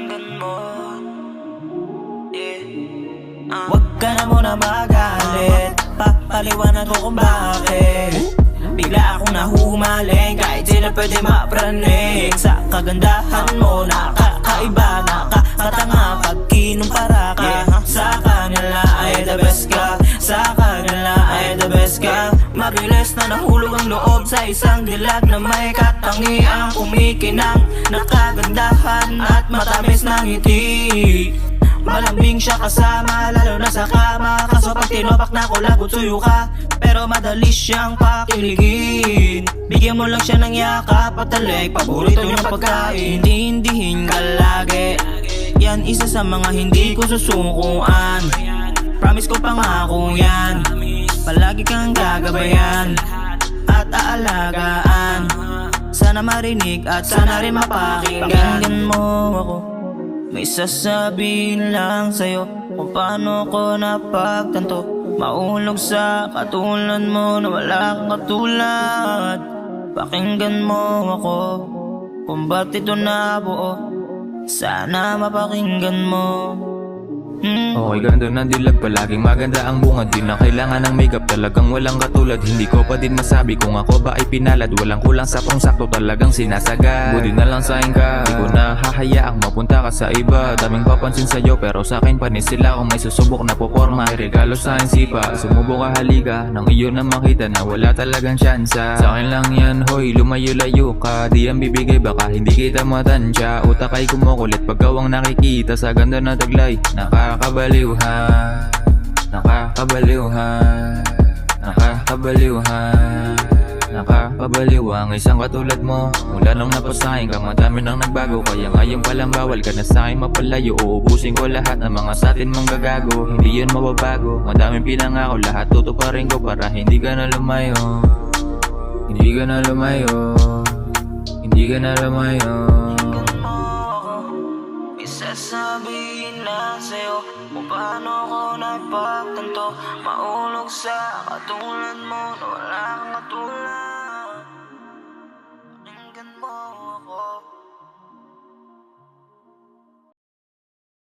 Pakinggan mo, Wag ka na muna magalit, papaliwanag ko kung bakit bigla akong nahumaling. Kahit sila pwede mapraning sa kagandahan mo. Nakakaiba, nakakatanga pag kinumpara ka. Sa kanila ay the best ka, sa kanila ay the best ka. Mabilis na nahulog ang loob sa isang dilag na may katangiang kumikinang nakagandahan at matamis na ngiti. Malambing siya kasama, lalo na sa kama. Kaso pag tinopak na ko, lagot suyo ka. Pero madali siyang pakiligin. Bigyan mo lang siya ng yakap at talig, paborito niyang pagkain. Hindi-hindihin ka lagi, yan isa sa mga hindi ko susukuan. Promise ko pangako yan, palagi kang gagabayan at aalagaan. Sana marinig at sana rin mapakinggan. Pakinggan mo ako, may sasabihin lang sa'yo kung paano ko napagtanto. Maulog sa katulad mo na wala kang katulad. Pakinggan mo ako kung ba't ito nabuo, sana mapakinggan mo. Okay, ganda ng dilag, palaging maganda ang bunga. Di na kailangan ng makeup, talagang walang katulad. Hindi ko pa din masabi kung ako ba ay pinalad. Walang kulang sa sakto, talagang sinasagad. Buti na lang sa'kin ka, di ko na hahayaang mapunta ka sa iba. Daming papansin sa'yo pero sa'kin panis sila. Kung may susubok na poporma, may regalo sa'kin sipa. Sumubok ka halika, nang iyon na makita na wala talagang tsansa. Sa'kin lang yan, hoy, lumayo-layo ka. Di ang bibigay, baka hindi kita matansya. Utak ay kumukulit pagkawang nakikita sa ganda na taglay. Nakakabaliw ha, nakakabaliw ha, nakakabaliw ha, nakakabaliw ang isang katulad mo. Mula nung napasahin ka, madami nang nagbago. Kaya ngayon palang bawal ka na sa'kin mapalayo. Uubusin ko lahat ng mga sa'tin mong gagago. Hindi yun mababago, madaming pinangako. Lahat tutuparin ko para hindi ka na lumayo. Hindi ka na lumayo, hindi ka na lumayo. Sasabihin lang sa'yo kung paano ko napagtanto. Maulog sa katulad mo na wala kang katulad.